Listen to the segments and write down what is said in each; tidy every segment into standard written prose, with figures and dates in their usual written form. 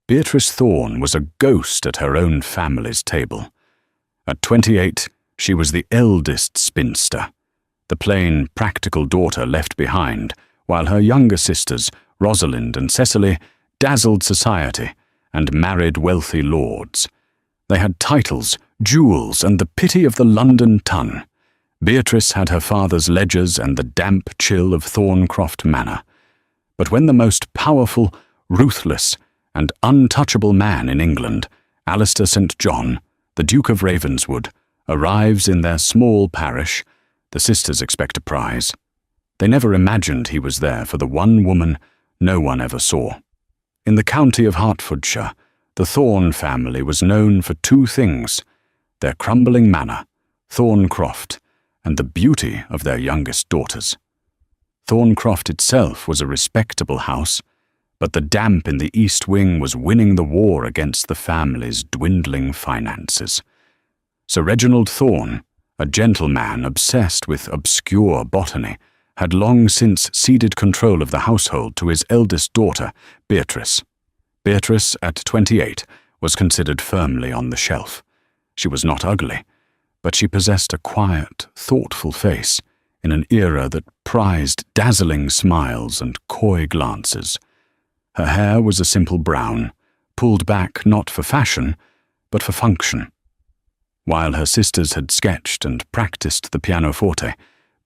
Beatrice Thorne was a ghost at her own family's table. At 28, she was the eldest spinster, the plain, practical daughter left behind, while her younger sisters, Rosalind and Cecily, dazzled society and married wealthy lords. They had titles, jewels, and the pity of the London ton. Beatrice had her father's ledgers and the damp chill of Thorncroft Manor. But when the most powerful, ruthless, and untouchable man in England, Alistair St. John, the Duke of Ravenswood, arrives in their small parish, the sisters expect a prize. They never imagined he was there for the one woman no one ever saw. In the county of Hertfordshire, the Thorne family was known for two things: their crumbling manor, Thorncroft, and the beauty of their youngest daughters. Thorncroft itself was a respectable house, but the damp in the east wing was winning the war against the family's dwindling finances. Sir Reginald Thorne, a gentleman obsessed with obscure botany, had long since ceded control of the household to his eldest daughter, Beatrice. Beatrice, at 28, was considered firmly on the shelf. She was not ugly, but she possessed a quiet, thoughtful face in an era that prized dazzling smiles and coy glances. Her hair was a simple brown, pulled back not for fashion, but for function. While her sisters had sketched and practiced the pianoforte,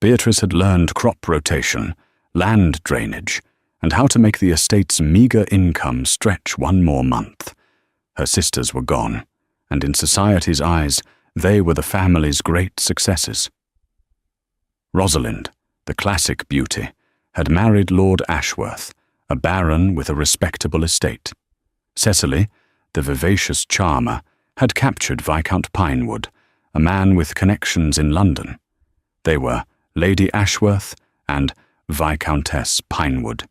Beatrice had learned crop rotation, land drainage, and how to make the estate's meagre income stretch one more month. Her sisters were gone, and in society's eyes, they were the family's great successes. Rosalind, the classic beauty, had married Lord Ashworth, a baron with a respectable estate. Cecily, the vivacious charmer, had captured Viscount Pinewood, a man with connections in London. They were Lady Ashworth and Viscountess Pinewood.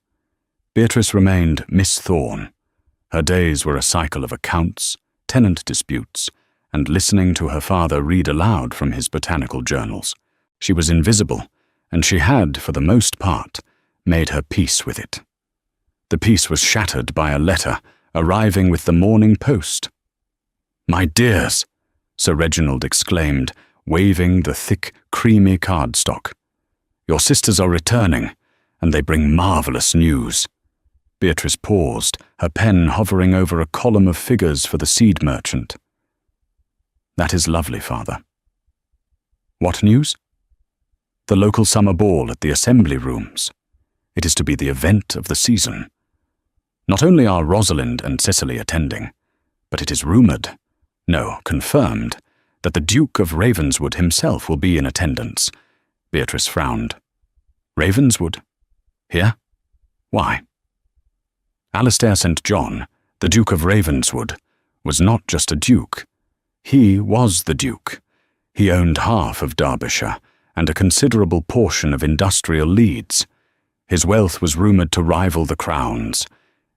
Beatrice remained Miss Thorne. Her days were a cycle of accounts, tenant disputes, and listening to her father read aloud from his botanical journals. She was invisible, and she had, for the most part, made her peace with it. The peace was shattered by a letter arriving with the morning post. "My dears," Sir Reginald exclaimed, waving the thick, creamy cardstock. "Your sisters are returning, and they bring marvellous news." Beatrice paused, her pen hovering over a column of figures for the seed merchant. "That is lovely, father." "What news?" "The local summer ball at the Assembly Rooms. It is to be the event of the season. Not only are Rosalind and Cecily attending, but it is rumoured, no, confirmed, that the Duke of Ravenswood himself will be in attendance." Beatrice frowned. "Ravenswood? Here? Why?" Alistair St. John, the Duke of Ravenswood, was not just a duke. He was the Duke. He owned half of Derbyshire and a considerable portion of industrial Leeds. His wealth was rumoured to rival the Crown's.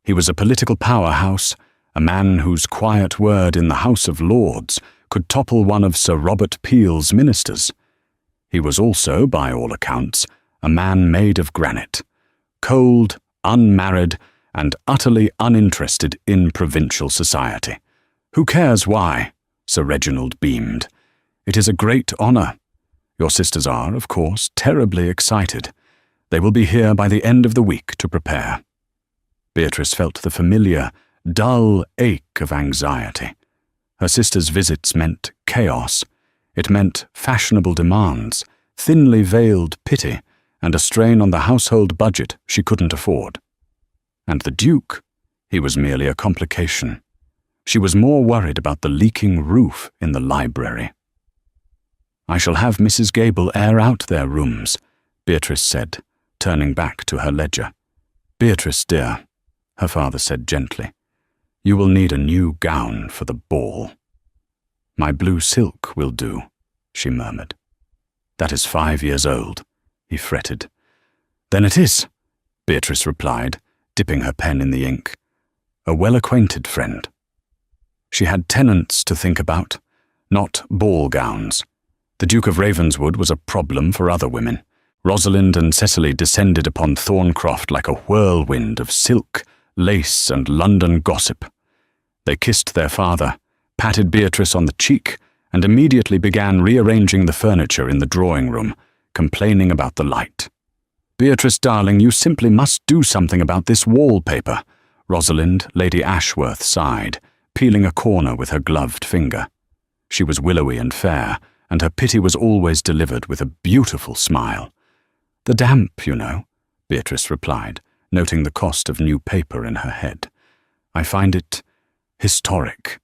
He was a political powerhouse, a man whose quiet word in the House of Lords could topple one of Sir Robert Peel's ministers. He was also, by all accounts, a man made of granite, cold, unmarried, and utterly uninterested in provincial society. "Who cares why?" Sir Reginald beamed. "It is a great honour. Your sisters are, of course, terribly excited. They will be here by the end of the week to prepare." Beatrice felt the familiar, dull ache of anxiety. Her sisters' visits meant chaos. It meant fashionable demands, thinly veiled pity, and a strain on the household budget she couldn't afford. And the Duke, he was merely a complication. She was more worried about the leaking roof in the library. "I shall have Mrs. Gable air out their rooms," Beatrice said, turning back to her ledger. "Beatrice, dear," her father said gently, "you will need a new gown for the ball." "My blue silk will do," she murmured. "That is 5 years old," he fretted. "Then it is," Beatrice replied, dipping her pen in the ink. "A well-acquainted friend." She had tenants to think about, not ball gowns. The Duke of Ravenswood was a problem for other women. Rosalind and Cecily descended upon Thorncroft like a whirlwind of silk, lace, and London gossip. They kissed their father, patted Beatrice on the cheek, and immediately began rearranging the furniture in the drawing room, complaining about the light. "Beatrice, darling, you simply must do something about this wallpaper," Rosalind, Lady Ashworth, sighed, peeling a corner with her gloved finger. She was willowy and fair, and her pity was always delivered with a beautiful smile. "The damp, you know," Beatrice replied, noting the cost of new paper in her head. "I find it historic."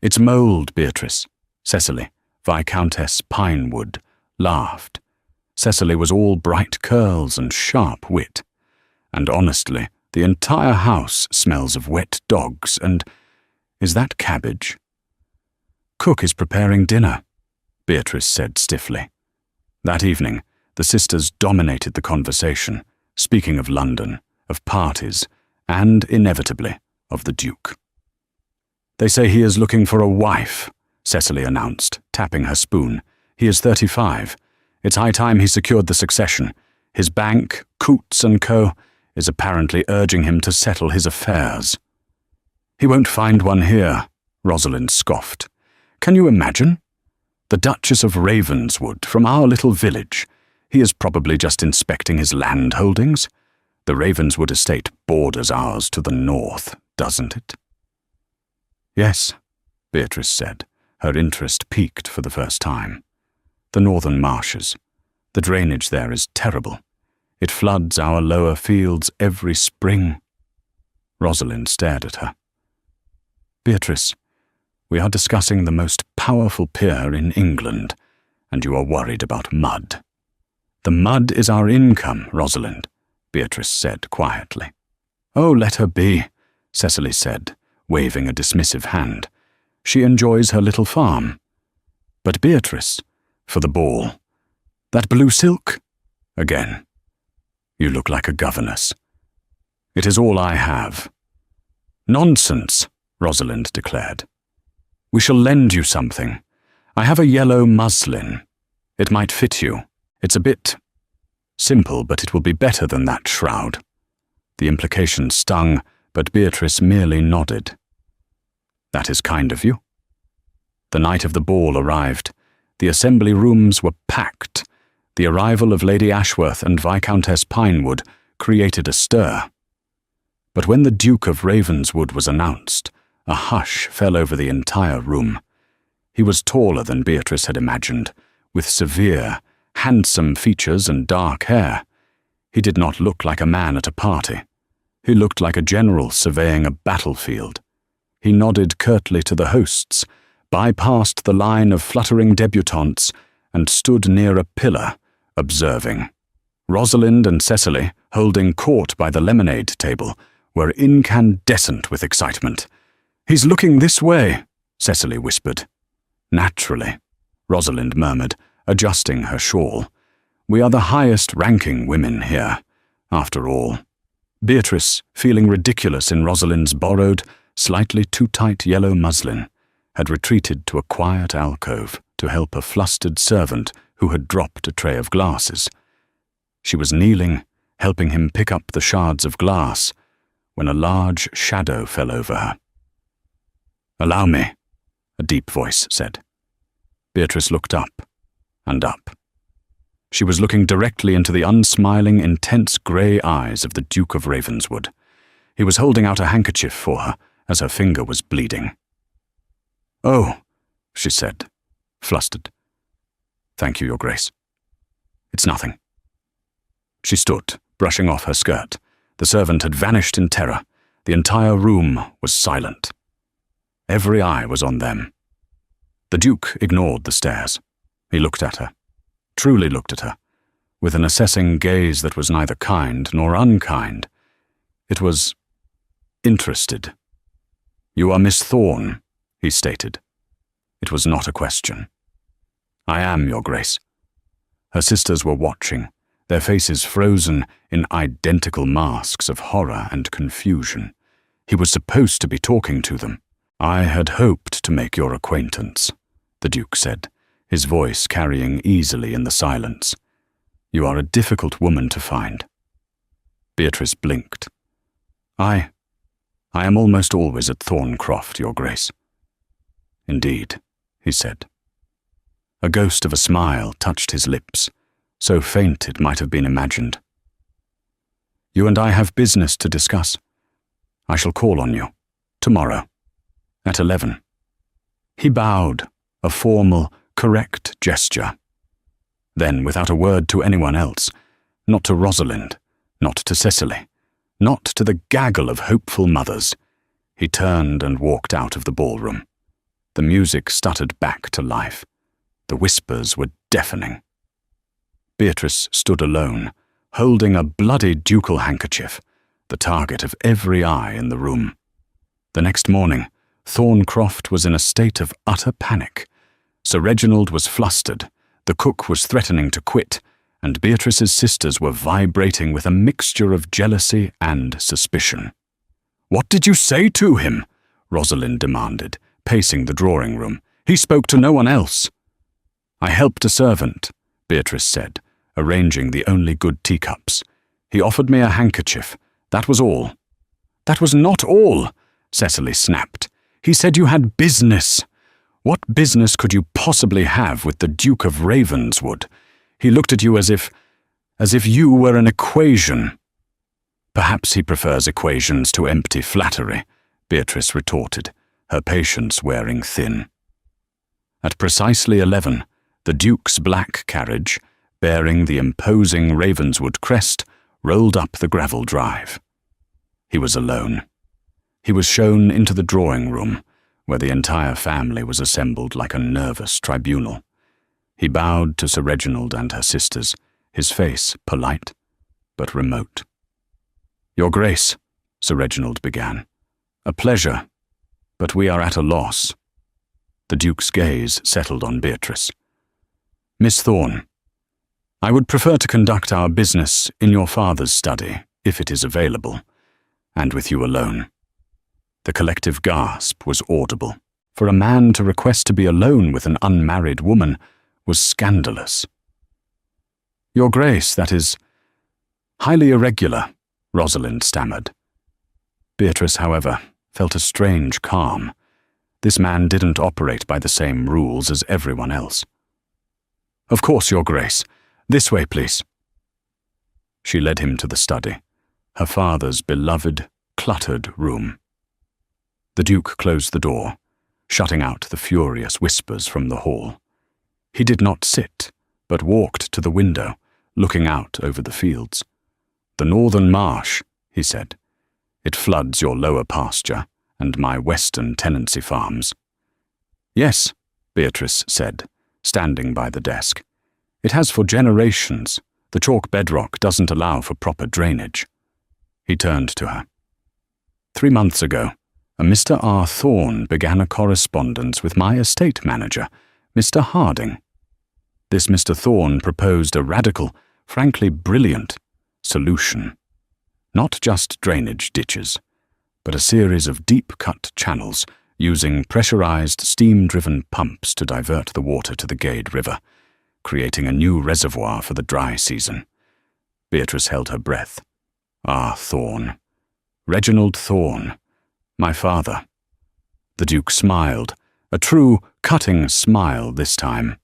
"It's mould, Beatrice." Cecily, Viscountess Pinewood, laughed. Cecily was all bright curls and sharp wit. "And honestly, the entire house smells of wet dogs and— Is that cabbage?" "Cook is preparing dinner," Beatrice said stiffly. That evening, the sisters dominated the conversation, speaking of London, of parties, and, inevitably, of the Duke. "They say he is looking for a wife," Cecily announced, tapping her spoon. "He is 35. It's high time he secured the succession. His bank, Coutts & Co., is apparently urging him to settle his affairs." "He won't find one here," Rosalind scoffed. "Can you imagine? The Duchess of Ravenswood, from our little village. He is probably just inspecting his land holdings. The Ravenswood estate borders ours to the north, doesn't it?" "Yes," Beatrice said, her interest piqued for the first time. "The northern marshes. The drainage there is terrible. It floods our lower fields every spring." Rosalind stared at her. "Beatrice, we are discussing the most powerful peer in England, and you are worried about mud." "The mud is our income, Rosalind," Beatrice said quietly. "Oh, let her be," Cecily said, waving a dismissive hand. "She enjoys her little farm." "But Beatrice, for the ball. That blue silk? Again. You look like a governess." "It is all I have." "Nonsense," Rosalind declared. "We shall lend you something. I have a yellow muslin. It might fit you. It's a bit simple, but it will be better than that shroud." The implication stung, but Beatrice merely nodded. "That is kind of you." The night of the ball arrived. The assembly rooms were packed. The arrival of Lady Ashworth and Viscountess Pinewood created a stir. But when the Duke of Ravenswood was announced, a hush fell over the entire room. He was taller than Beatrice had imagined, with severe, handsome features and dark hair. He did not look like a man at a party. He looked like a general surveying a battlefield. He nodded curtly to the hosts, bypassed the line of fluttering debutantes, and stood near a pillar, observing. Rosalind and Cecily, holding court by the lemonade table, were incandescent with excitement. "He's looking this way," Cecily whispered. "Naturally," Rosalind murmured, adjusting her shawl. "We are the highest-ranking women here, after all." Beatrice, feeling ridiculous in Rosalind's borrowed, slightly too tight yellow muslin, had retreated to a quiet alcove to help a flustered servant who had dropped a tray of glasses. She was kneeling, helping him pick up the shards of glass, when a large shadow fell over her. "Allow me," a deep voice said. Beatrice looked up and up. She was looking directly into the unsmiling, intense grey eyes of the Duke of Ravenswood. He was holding out a handkerchief for her as her finger was bleeding. "Oh," she said, flustered. "Thank you, Your Grace." "It's nothing." She stood, brushing off her skirt. The servant had vanished in terror. The entire room was silent. Every eye was on them. The Duke ignored the stares. He looked at her, truly looked at her, with an assessing gaze that was neither kind nor unkind. It was interested. "You are Miss Thorne," he stated. It was not a question. "I am, Your Grace." Her sisters were watching, their faces frozen in identical masks of horror and confusion. He was supposed to be talking to them. "I had hoped to make your acquaintance," the Duke said, his voice carrying easily in the silence. "You are a difficult woman to find." Beatrice blinked. I I am almost always at Thorncroft, Your Grace. Indeed, he said. A ghost of a smile touched his lips, so faint it might have been imagined. You and I have business to discuss. I shall call on you, tomorrow, at 11. He bowed, a formal, correct gesture. Then, without a word to anyone else, not to Rosalind, not to Cecily, not to the gaggle of hopeful mothers, he turned and walked out of the ballroom. The music stuttered back to life. The whispers were deafening. Beatrice stood alone, holding a bloody ducal handkerchief, the target of every eye in the room. The next morning, Thorncroft was in a state of utter panic. Sir Reginald was flustered, the cook was threatening to quit, and Beatrice's sisters were vibrating with a mixture of jealousy and suspicion. "What did you say to him?" Rosalind demanded, pacing the drawing room. "He spoke to no one else." "I helped a servant," Beatrice said, arranging the only good teacups. "He offered me a handkerchief. That was all." "That was not all," Cecily snapped. "He said you had business. What business could you possibly have with the Duke of Ravenswood? He looked at you as if you were an equation." "Perhaps he prefers equations to empty flattery," Beatrice retorted, her patience wearing thin. At precisely 11, the Duke's black carriage, bearing the imposing Ravenswood crest, rolled up the gravel drive. He was alone. He was shown into the drawing room, where the entire family was assembled like a nervous tribunal. He bowed to Sir Reginald and her sisters, his face polite, but remote. "Your Grace," Sir Reginald began, "a pleasure, but we are at a loss." The Duke's gaze settled on Beatrice. "Miss Thorne, I would prefer to conduct our business in your father's study, if it is available, and with you alone." The collective gasp was audible. For a man to request to be alone with an unmarried woman was scandalous. "Your Grace, that is highly irregular," Rosalind stammered. Beatrice, however, felt a strange calm. This man didn't operate by the same rules as everyone else. "Of course, Your Grace. This way, please." She led him to the study, her father's beloved, cluttered room. The Duke closed the door, shutting out the furious whispers from the hall. He did not sit, but walked to the window, looking out over the fields. "The northern marsh," he said. "It floods your lower pasture and my western tenancy farms." "Yes," Beatrice said, standing by the desk. "It has for generations. The chalk bedrock doesn't allow for proper drainage." He turned to her. 3 months ago, a Mr. R. Thorne began a correspondence with my estate manager, Mr. Harding. This Mr. Thorne proposed a radical, frankly brilliant, solution. Not just drainage ditches, but a series of deep-cut channels using pressurized steam-driven pumps to divert the water to the Gade River, creating a new reservoir for the dry season. Beatrice held her breath. "Ah, Thorne. Reginald Thorne. My father." The Duke smiled, a true, cutting smile this time.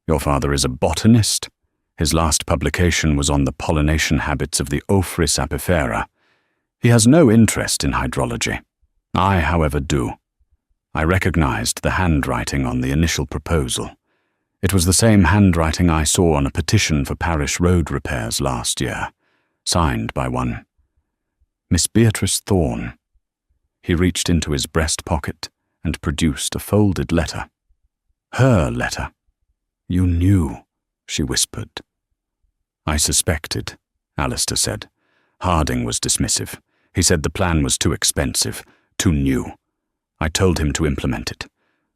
"Your father is a botanist. His last publication was on the pollination habits of the Ophrys apifera. He has no interest in hydrology. I, however, do. I recognized the handwriting on the initial proposal. It was the same handwriting I saw on a petition for parish road repairs last year, signed by one Miss Beatrice Thorne." He reached into his breast pocket and produced a folded letter. Her letter. "You knew," she whispered. "I suspected," Alistair said. Harding was dismissive. He said the plan was too expensive, too new. I told him to implement it.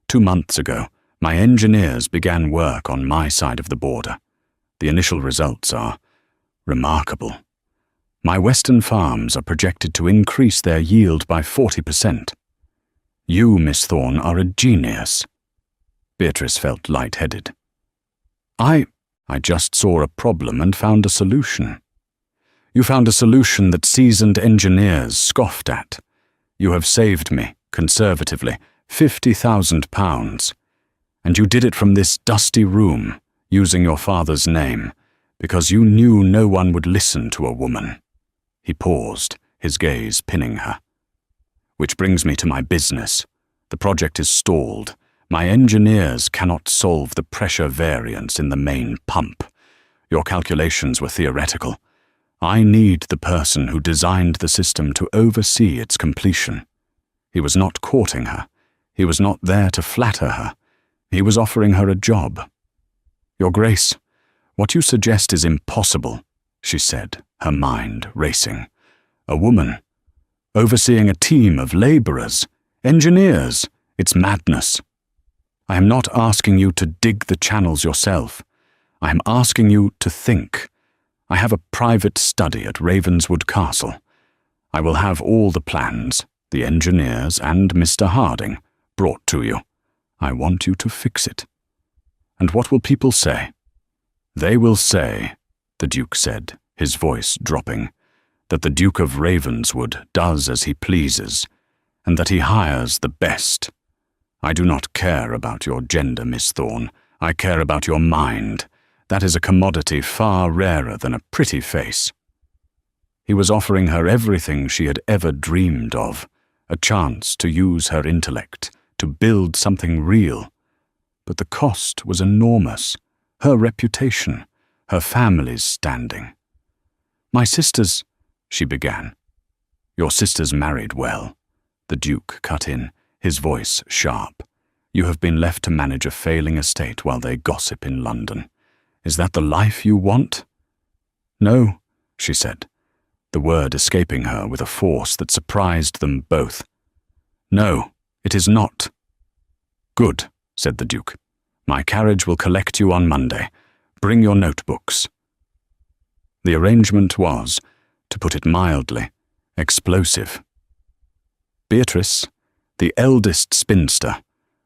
2 months ago, my engineers began work on my side of the border. The initial results are remarkable. My western farms are projected to increase their yield by 40%. You, Miss Thorne, are a genius." Beatrice felt light-headed. I just saw a problem and found a solution." "You found a solution that seasoned engineers scoffed at. You have saved me, conservatively, £50,000, and you did it from this dusty room, using your father's name, because you knew no one would listen to a woman." He paused, his gaze pinning her. "Which brings me to my business. The project is stalled. My engineers cannot solve the pressure variance in the main pump. Your calculations were theoretical. I need the person who designed the system to oversee its completion." He was not courting her. He was not there to flatter her. He was offering her a job. "Your Grace, what you suggest is impossible," she said, her mind racing. "A woman, overseeing a team of labourers, engineers, it's madness. I am not asking you to dig the channels yourself. I am asking you to think. I have a private study at Ravenswood Castle. I will have all the plans, the engineers and Mr. Harding, brought to you. I want you to fix it. And what will people say?" "They will say," the Duke said, his voice dropping, "that the Duke of Ravenswood does as he pleases, and that he hires the best. I do not care about your gender, Miss Thorne. I care about your mind. That is a commodity far rarer than a pretty face." He was offering her everything she had ever dreamed of, a chance to use her intellect, to build something real. But the cost was enormous. Her reputation, her family's standing. "My sisters," she began. "Your sisters married well," the Duke cut in, his voice sharp. "You have been left to manage a failing estate while they gossip in London. Is that the life you want?" "No," she said, the word escaping her with a force that surprised them both. "No, it is not." "Good," said the Duke. "My carriage will collect you on Monday. Bring your notebooks." The arrangement was, to put it mildly, explosive. Beatrice, the eldest spinster,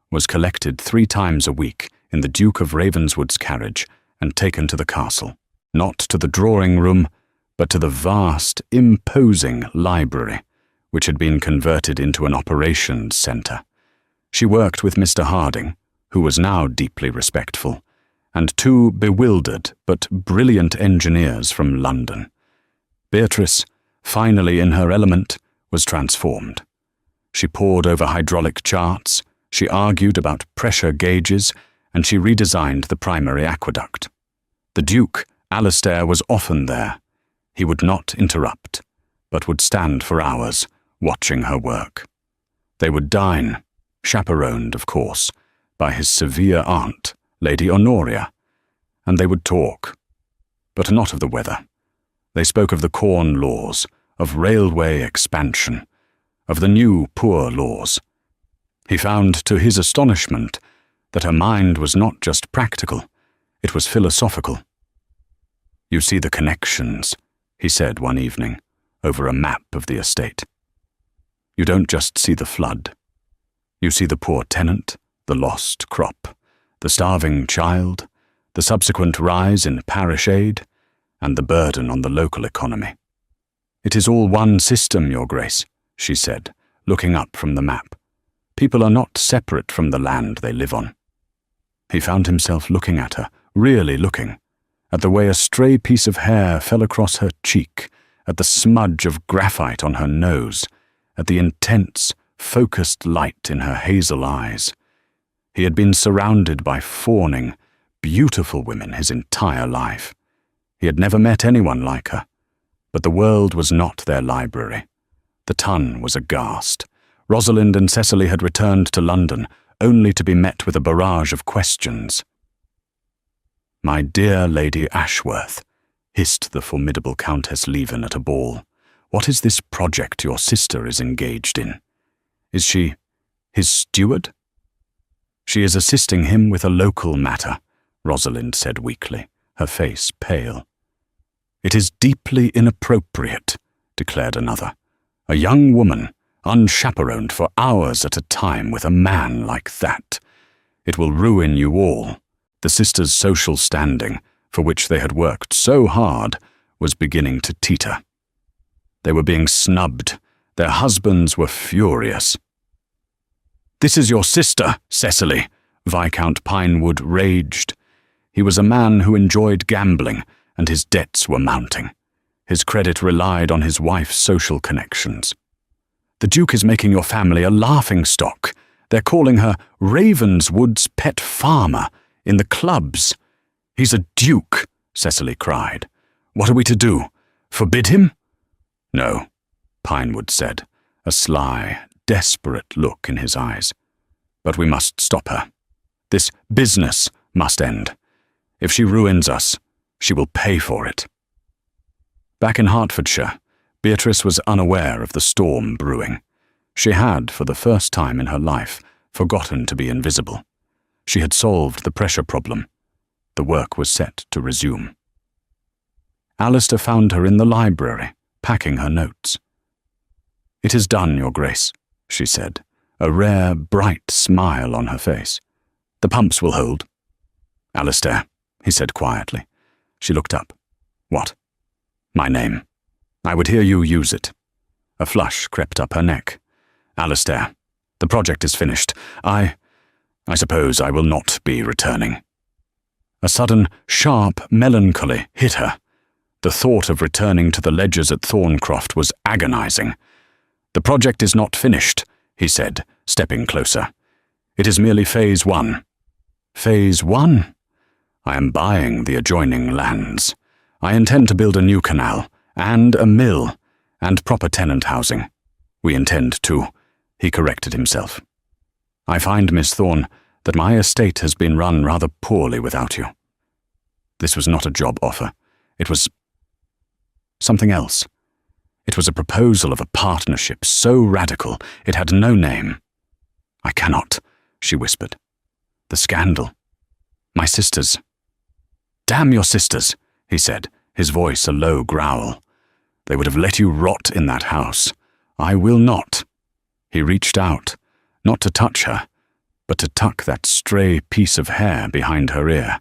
was collected 3 times a week in the Duke of Ravenswood's carriage and taken to the castle, not to the drawing room, but to the vast, imposing library, which had been converted into an operations centre. She worked with Mr. Harding, who was now deeply respectful, and 2 bewildered but brilliant engineers from London. Beatrice, finally in her element, was transformed. She pored over hydraulic charts, she argued about pressure gauges, and she redesigned the primary aqueduct. The Duke, Alastair, was often there. He would not interrupt, but would stand for hours, watching her work. They would dine, chaperoned, of course, by his severe aunt, Lady Honoria, and they would talk, but not of the weather. They spoke of the Corn Laws, of railway expansion, of the new Poor Laws. He found, to his astonishment, that her mind was not just practical, it was philosophical. "You see the connections," he said one evening, over a map of the estate. "You don't just see the flood. You see the poor tenant, the lost crop, the starving child, the subsequent rise in parish aid, and the burden on the local economy. It is all one system, Your Grace," she said, looking up from the map. "People are not separate from the land they live on." He found himself looking at her, really looking, at the way a stray piece of hair fell across her cheek, at the smudge of graphite on her nose, at the intense, focused light in her hazel eyes. He had been surrounded by fawning, beautiful women his entire life. He had never met anyone like her, but the world was not their library. The Tun was aghast. Rosalind and Cecily had returned to London, only to be met with a barrage of questions. "My dear Lady Ashworth," hissed the formidable Countess Leven at a ball, "what is this project your sister is engaged in? Is she his steward?" "She is assisting him with a local matter," Rosalind said weakly, her face pale. "It is deeply inappropriate," declared another. "A young woman, unchaperoned for hours at a time with a man like that. It will ruin you all." The sisters' social standing, for which they had worked so hard, was beginning to teeter. They were being snubbed, Their husbands were furious. "This is your sister, Cecily," Viscount Pinewood raged. He was a man who enjoyed gambling, and his debts were mounting. His credit relied on his wife's social connections. "The Duke is making your family a laughingstock. They're calling her Ravenswood's pet farmer in the clubs." "He's a duke," Cecily cried. "What are we to do? Forbid him?" "No," Pinewood said, a sly, desperate look in his eyes. "But we must stop her. This business must end. If she ruins us, she will pay for it." Back in Hertfordshire, Beatrice was unaware of the storm brewing. She had, for the first time in her life, forgotten to be invisible. She had solved the pressure problem. The work was set to resume. Alistair found her in the library, packing her notes. "It is done, Your Grace," she said, a rare, bright smile on her face. "The pumps will hold." "Alistair," he said quietly. She looked up. "What?" "My name. I would hear you use it." A flush crept up her neck. "Alistair, the project is finished. I suppose I will not be returning." A sudden, sharp melancholy hit her. The thought of returning to the ledgers at Thorncroft was agonizing. "The project is not finished," he said, stepping closer. "It is merely Phase 1. "Phase 1? I am buying the adjoining lands. I intend to build a new canal, and a mill, and proper tenant housing. We intend to," he corrected himself. "I find, Miss Thorne, that my estate has been run rather poorly without you." This was not a job offer. It was something else. It was a proposal of a partnership so radical it had no name. "I cannot," she whispered. "The scandal. My sisters." "Damn your sisters," he said, his voice a low growl. "They would have let you rot in that house. I will not." He reached out, not to touch her, but to tuck that stray piece of hair behind her ear.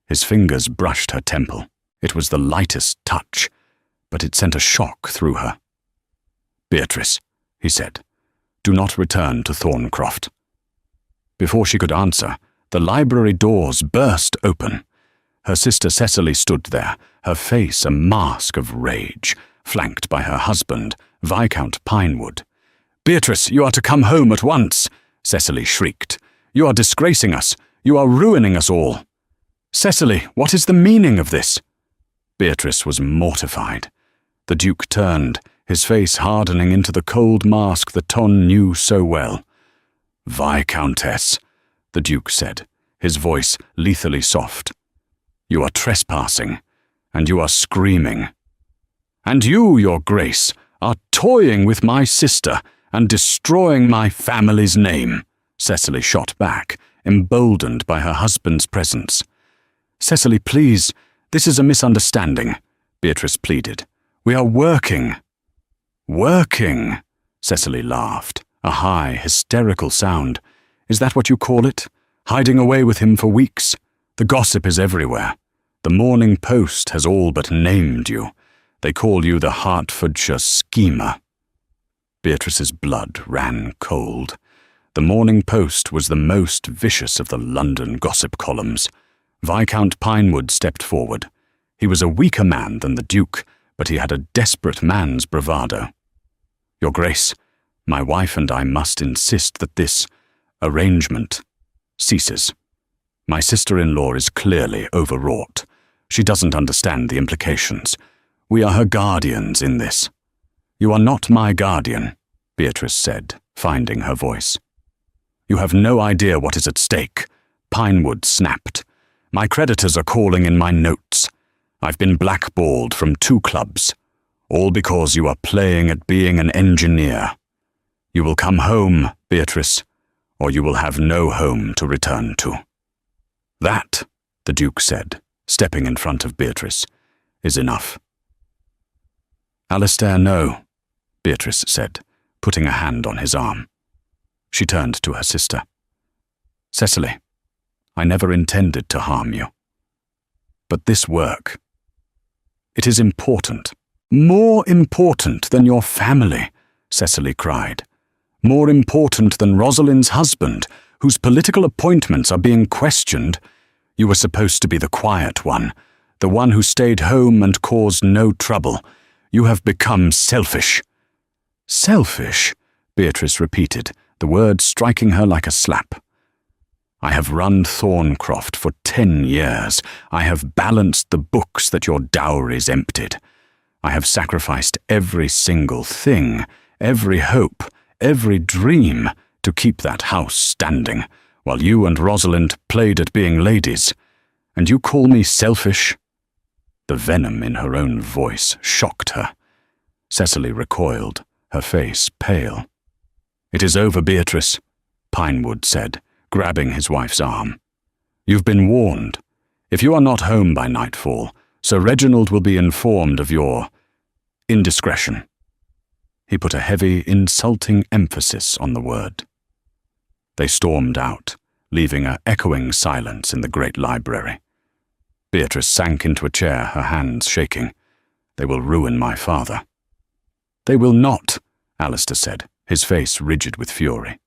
His fingers brushed her temple. It was the lightest touch, but it sent a shock through her. "Beatrice," he said, "do not return to Thorncroft." Before she could answer, the library doors burst open. Her sister Cecily stood there, her face a mask of rage, flanked by her husband, Viscount Pinewood. "Beatrice, you are to come home at once," Cecily shrieked. "You are disgracing us. You are ruining us all." "Cecily, what is the meaning of this?" Beatrice was mortified. The Duke turned, his face hardening into the cold mask that Ton knew so well. "Viscountess," the Duke said, his voice lethally soft. "You are trespassing, and you are screaming. And you, Your Grace, are toying with my sister and destroying my family's name," Cecily shot back, emboldened by her husband's presence. "Cecily, please, this is a misunderstanding," Beatrice pleaded. "We are working." "Working?" Cecily laughed, a high, hysterical sound. "Is that what you call it? Hiding away with him for weeks? The gossip is everywhere. The Morning Post has all but named you. They call you the Hertfordshire schemer." Beatrice's blood ran cold. The Morning Post was the most vicious of the London gossip columns. Viscount Pinewood stepped forward. He was a weaker man than the Duke, but he had a desperate man's bravado. "Your Grace, my wife and I must insist that this arrangement ceases. My sister-in-law is clearly overwrought. She doesn't understand the implications. We are her guardians in this." "You are not my guardian," Beatrice said, finding her voice. "You have no idea what is at stake," Pinewood snapped. "My creditors are calling in my notes. I've been blackballed from 2 clubs, all because you are playing at being an engineer. You will come home, Beatrice, or you will have no home to return to." "That," the Duke said, stepping in front of Beatrice, "is enough." "Alistair, no," Beatrice said, putting a hand on his arm. She turned to her sister. "Cecily, I never intended to harm you. But this work, it is important, more important than your family," Cecily cried. "More important than Rosalind's husband, whose political appointments are being questioned. You were supposed to be the quiet one, the one who stayed home and caused no trouble. You have become selfish." "Selfish?" Beatrice repeated, the word striking her like a slap. "I have run Thorncroft for 10 years. I have balanced the books that your dowries emptied. I have sacrificed every single thing, every hope, every dream to keep that house standing, while you and Rosalind played at being ladies. And you call me selfish?" The venom in her own voice shocked her. Cecily recoiled, her face pale. "It is over, Beatrice," Pinewood said, grabbing his wife's arm. "You've been warned. If you are not home by nightfall, Sir Reginald will be informed of your indiscretion." He put a heavy, insulting emphasis on the word. They stormed out, leaving an echoing silence in the great library. Beatrice sank into a chair, her hands shaking. "They will ruin my father." "They will not," Alistair said, his face rigid with fury.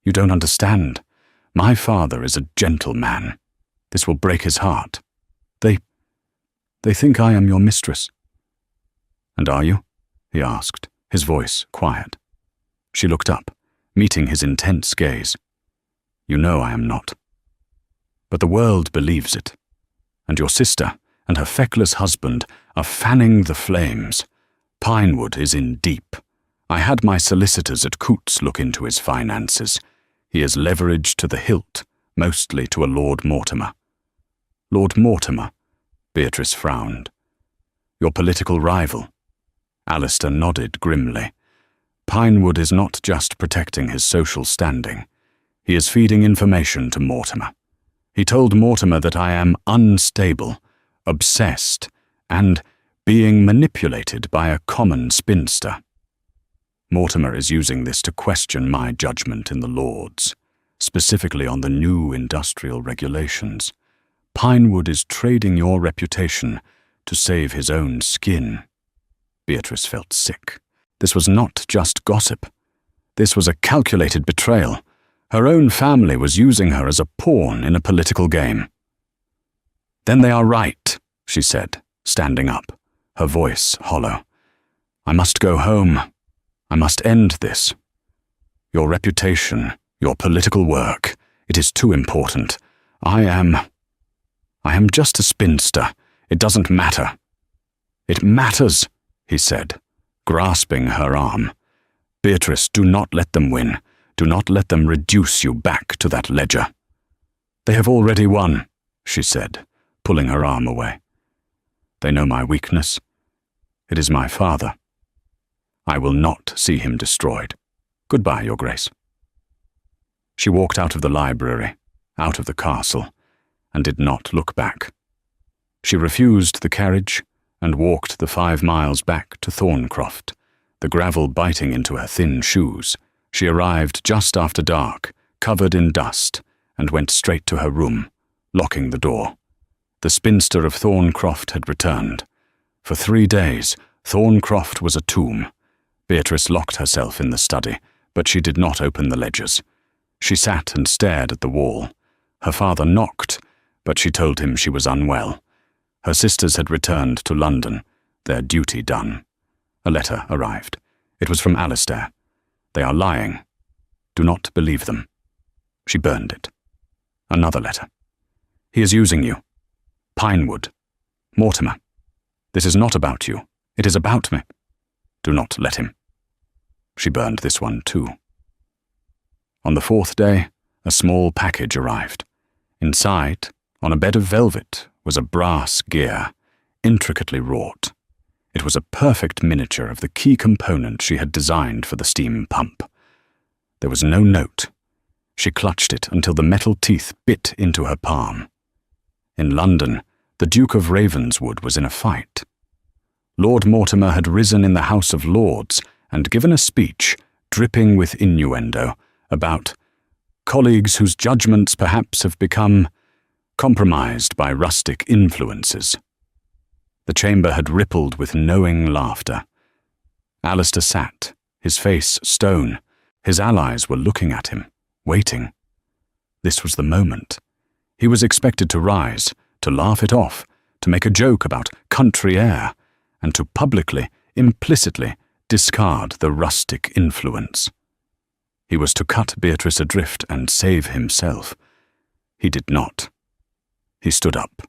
"You don't understand. My father is a gentle man. This will break his heart. They think I am your mistress." "And are you?" he asked, his voice quiet. She looked up, meeting his intense gaze. "You know I am not. But the world believes it. And your sister and her feckless husband are fanning the flames. Pinewood is in deep. I had my solicitors at Coots look into his finances. He is leveraged to the hilt, mostly to a Lord Mortimer." "Lord Mortimer?" Beatrice frowned. "Your political rival?" Alistair nodded grimly. "Pinewood is not just protecting his social standing. He is feeding information to Mortimer. He told Mortimer that I am unstable, obsessed, and being manipulated by a common spinster. Mortimer is using this to question my judgment in the Lords, specifically on the new industrial regulations. Pinewood is trading your reputation to save his own skin." Beatrice felt sick. This was not just gossip. This was a calculated betrayal. Her own family was using her as a pawn in a political game. "Then they are right," she said, standing up, her voice hollow. "I must go home. I must end this. Your reputation, your political work, it is too important. I am just a spinster. It doesn't matter." "It matters," he said, grasping her arm. "Beatrice, do not let them win. Do not let them reduce you back to that ledger." "They have already won," she said, pulling her arm away. "They know my weakness. It is my father. I will not see him destroyed. Goodbye, Your Grace." She walked out of the library, out of the castle, and did not look back. She refused the carriage and walked the 5 miles back to Thorncroft, the gravel biting into her thin shoes. She arrived just after dark, covered in dust, and went straight to her room, locking the door. The spinster of Thorncroft had returned. For 3 days, Thorncroft was a tomb. Beatrice locked herself in the study, but she did not open the ledgers. She sat and stared at the wall. Her father knocked, but she told him she was unwell. Her sisters had returned to London, their duty done. A letter arrived. It was from Alistair. "They are lying. Do not believe them." She burned it. Another letter. "He is using you. Pinewood. Mortimer. This is not about you. It is about me. Do not let him." She burned this one too. On the 4th day, a small package arrived. Inside, on a bed of velvet, was a brass gear, intricately wrought. It was a perfect miniature of the key component she had designed for the steam pump. There was no note. She clutched it until the metal teeth bit into her palm. In London, the Duke of Ravenswood was in a fight. Lord Mortimer had risen in the House of Lords and given a speech, dripping with innuendo, about colleagues whose judgments perhaps have become compromised by rustic influences. The chamber had rippled with knowing laughter. Alistair sat, his face stone. His allies were looking at him, waiting. This was the moment. He was expected to rise, to laugh it off, to make a joke about country air, and to publicly, implicitly, discard the rustic influence. He was to cut Beatrice adrift and save himself. He did not. He stood up.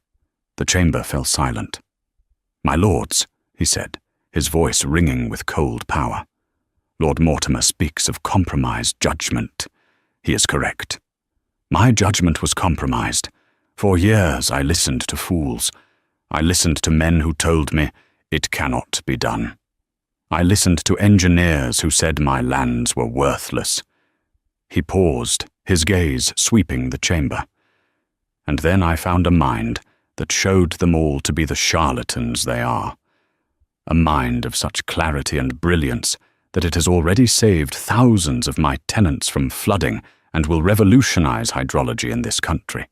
The chamber fell silent. "My lords," he said, his voice ringing with cold power. "Lord Mortimer speaks of compromised judgment. He is correct. My judgment was compromised. For years I listened to fools. I listened to men who told me it cannot be done. I listened to engineers who said my lands were worthless." He paused, his gaze sweeping the chamber. "And then I found a mind that showed them all to be the charlatans they are. A mind of such clarity and brilliance that it has already saved thousands of my tenants from flooding and will revolutionize hydrology in this country.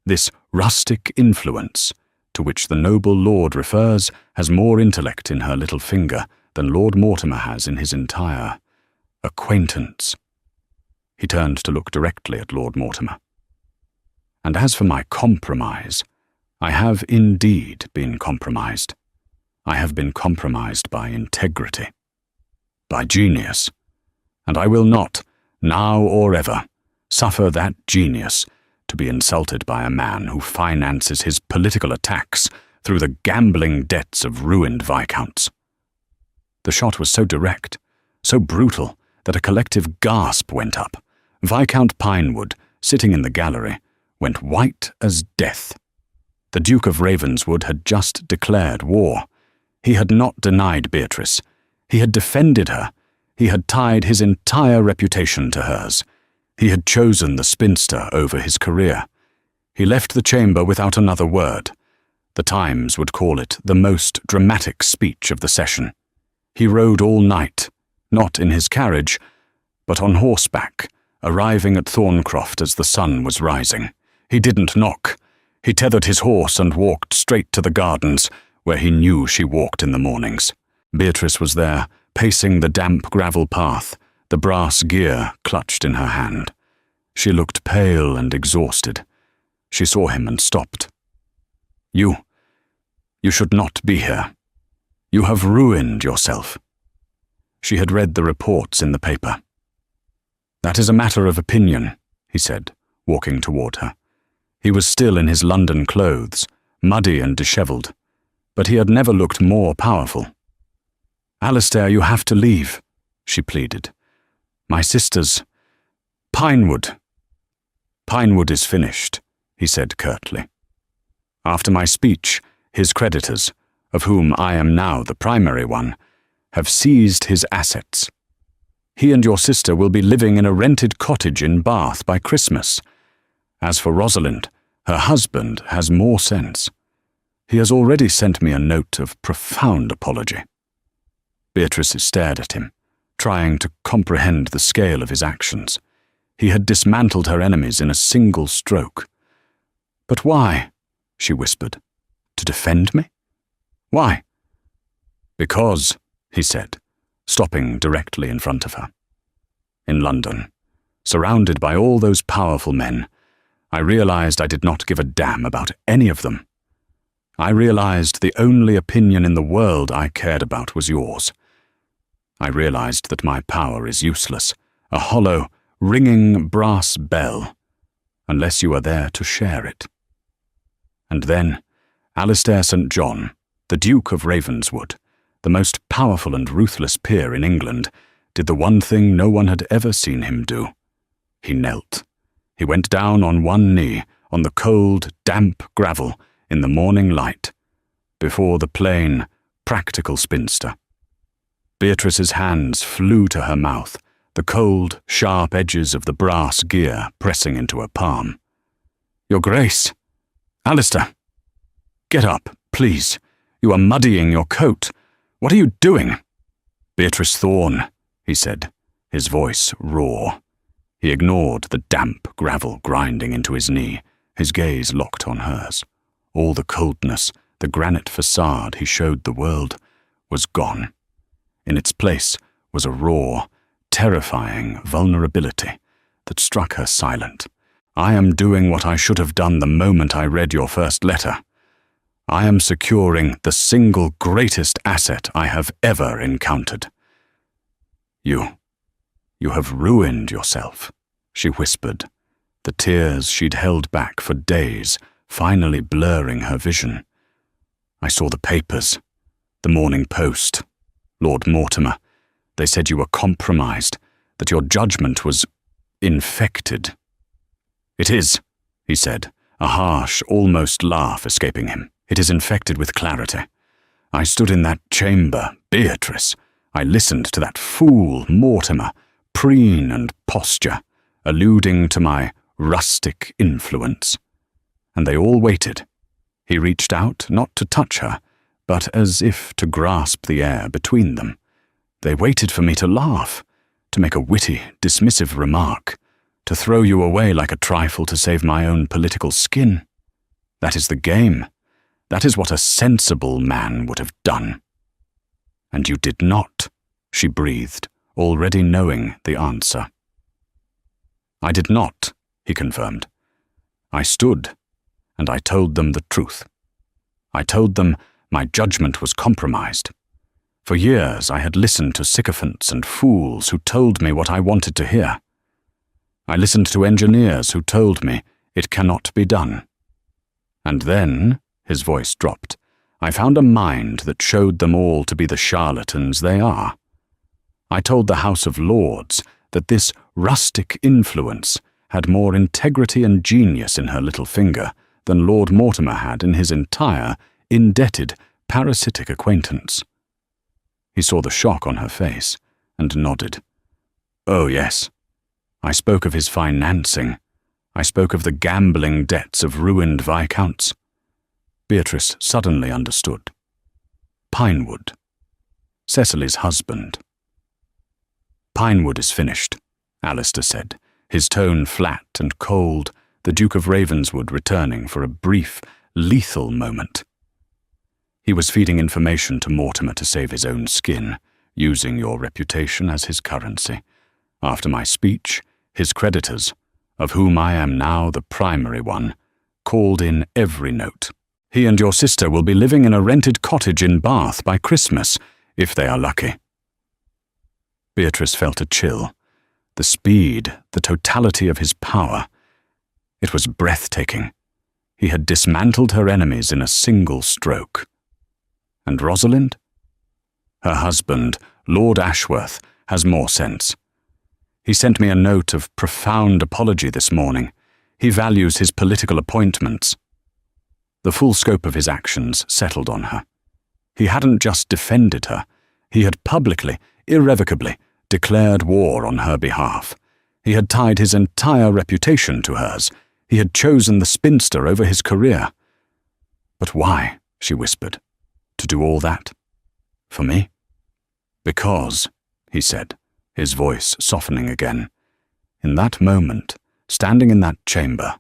This rustic influence, to which the noble lord refers, has more intellect in her little finger than Lord Mortimer has in his entire acquaintance." He turned to look directly at Lord Mortimer. "And as for my compromise, I have indeed been compromised. I have been compromised by integrity, by genius, and I will not, now or ever, suffer that genius to be insulted by a man who finances his political attacks through the gambling debts of ruined viscounts." The shot was so direct, so brutal, that a collective gasp went up. Viscount Pinewood, sitting in the gallery, went white as death. The Duke of Ravenswood had just declared war. He had not denied Beatrice. He had defended her. He had tied his entire reputation to hers. He had chosen the spinster over his career. He left the chamber without another word. The Times would call it the most dramatic speech of the session. He rode all night, not in his carriage, but on horseback, arriving at Thorncroft as the sun was rising. He didn't knock. He tethered his horse and walked straight to the gardens, where he knew she walked in the mornings. Beatrice was there, pacing the damp gravel path, the brass gear clutched in her hand. She looked pale and exhausted. She saw him and stopped. You should not be here. You have ruined yourself." She had read the reports in the paper. "That is a matter of opinion," he said, walking toward her. He was still in his London clothes, muddy and dishevelled, but he had never looked more powerful. "Alistair, you have to leave," she pleaded. "My sisters... Pinewood." "Pinewood is finished," he said curtly. "After my speech, his creditors, of whom I am now the primary one, have seized his assets. He and your sister will be living in a rented cottage in Bath by Christmas. As for Rosalind, her husband has more sense. He has already sent me a note of profound apology." Beatrice stared at him, trying to comprehend the scale of his actions. He had dismantled her enemies in a single stroke. "But why?" she whispered. "To defend me? Why?" "Because," he said, stopping directly in front of her. "In London, surrounded by all those powerful men, I realized I did not give a damn about any of them. I realized the only opinion in the world I cared about was yours. I realized that my power is useless, a hollow, ringing brass bell, unless you are there to share it. And then, Alistair St. John, the Duke of Ravenswood, the most powerful and ruthless peer in England, did the one thing no one had ever seen him do. He knelt. He went down on one knee, on the cold, damp gravel, in the morning light, before the plain, practical spinster. Beatrice's hands flew to her mouth, the cold, sharp edges of the brass gear pressing into her palm. "Your Grace! Alistair! Get up, please. You are muddying your coat. What are you doing?" "Beatrice Thorne," he said, his voice raw. He ignored the damp gravel grinding into his knee, his gaze locked on hers. All the coldness, the granite facade he showed the world, was gone. In its place was a raw, terrifying vulnerability that struck her silent. I am doing what I should have done the moment I read your first letter. I am securing the single greatest asset I have ever encountered. You have ruined yourself, she whispered, the tears she'd held back for days finally blurring her vision. I saw the papers, the Morning Post, Lord Mortimer. They said you were compromised, that your judgment was infected. It is, he said, a harsh, almost laugh escaping him. It is infected with clarity. I stood in that chamber, Beatrice. I listened to that fool, Mortimer, preen and posture, alluding to my rustic influence. And they all waited. He reached out, not to touch her, but as if to grasp the air between them. They waited for me to laugh, to make a witty, dismissive remark, to throw you away like a trifle to save my own political skin. That is the game. That is what a sensible man would have done. And you did not, she breathed, already knowing the answer. I did not, he confirmed. I stood, and I told them the truth. I told them my judgment was compromised. For years I had listened to sycophants and fools who told me what I wanted to hear. I listened to engineers who told me it cannot be done. And then, his voice dropped, I found a mind that showed them all to be the charlatans they are. I told the House of Lords that this rustic influence had more integrity and genius in her little finger than Lord Mortimer had in his entire, indebted, parasitic acquaintance. He saw the shock on her face and nodded. Oh, yes. I spoke of his financing. I spoke of the gambling debts of ruined viscounts. Beatrice suddenly understood. Pinewood. Cecily's husband. Pinewood is finished, Alistair said, his tone flat and cold, the Duke of Ravenswood returning for a brief, lethal moment. He was feeding information to Mortimer to save his own skin, using your reputation as his currency. After my speech, his creditors, of whom I am now the primary one, called in every note. He and your sister will be living in a rented cottage in Bath by Christmas, if they are lucky. Beatrice felt a chill. The speed, the totality of his power. It was breathtaking. He had dismantled her enemies in a single stroke. And Rosalind? Her husband, Lord Ashworth, has more sense. He sent me a note of profound apology this morning. He values his political appointments. The full scope of his actions settled on her. He hadn't just defended her. He had publicly, irrevocably, declared war on her behalf. He had tied his entire reputation to hers. He had chosen the spinster over his career. But why, she whispered, to do all that? For me? Because, he said, his voice softening again. In that moment, standing in that chamber,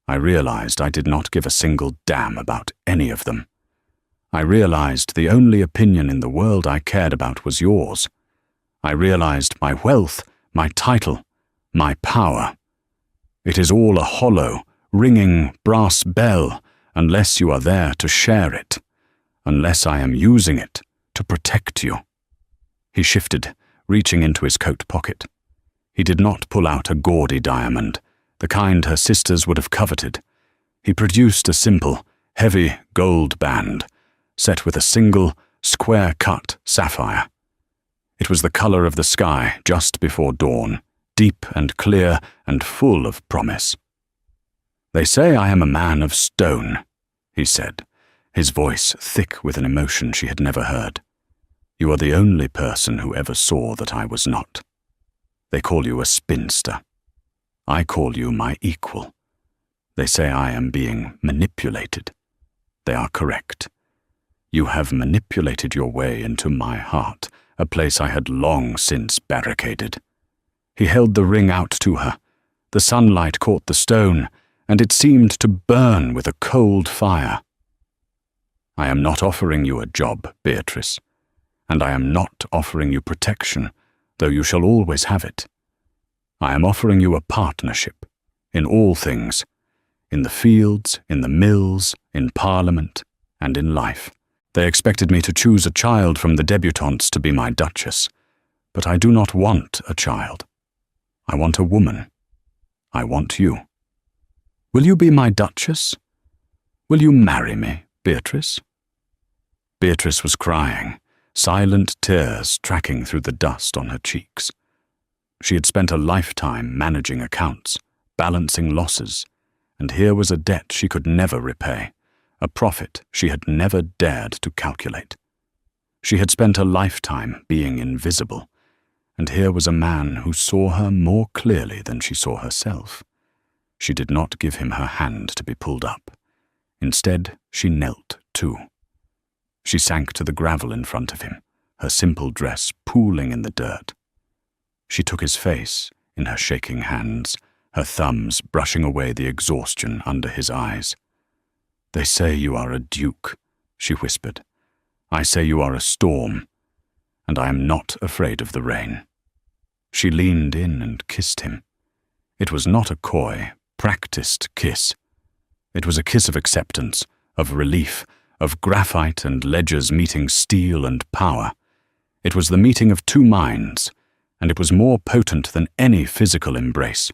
I realized I did not give a single damn about any of them. I realized the only opinion in the world I cared about was yours. I realized my wealth, my title, my power. It is all a hollow, ringing brass bell unless you are there to share it, unless I am using it to protect you. He shifted, reaching into his coat pocket. He did not pull out a gaudy diamond, the kind her sisters would have coveted. He produced a simple, heavy gold band, set with a single, square-cut sapphire. It was the color of the sky just before dawn, deep and clear and full of promise. They say I am a man of stone, he said, his voice thick with an emotion she had never heard. You are the only person who ever saw that I was not. They call you a spinster. I call you my equal. They say I am being manipulated. They are correct. You have manipulated your way into my heart, a place I had long since barricaded. He held the ring out to her. The sunlight caught the stone, and it seemed to burn with a cold fire. I am not offering you a job, Beatrice, and I am not offering you protection, though you shall always have it. I am offering you a partnership, in all things, in the fields, in the mills, in Parliament, and in life. They expected me to choose a child from the debutantes to be my duchess, but I do not want a child. I want a woman. I want you. Will you be my duchess? Will you marry me, Beatrice?" Beatrice was crying, silent tears tracking through the dust on her cheeks. She had spent a lifetime managing accounts, balancing losses, and here was a debt she could never repay, a profit she had never dared to calculate. She had spent a lifetime being invisible, and here was a man who saw her more clearly than she saw herself. She did not give him her hand to be pulled up. Instead, she knelt too. She sank to the gravel in front of him, her simple dress pooling in the dirt. She took his face in her shaking hands, her thumbs brushing away the exhaustion under his eyes. "They say you are a duke," she whispered. "I say you are a storm, and I am not afraid of the rain." She leaned in and kissed him. It was not a coy, practiced kiss. It was a kiss of acceptance, of relief, of graphite and ledgers meeting steel and power. It was the meeting of two minds, and it was more potent than any physical embrace.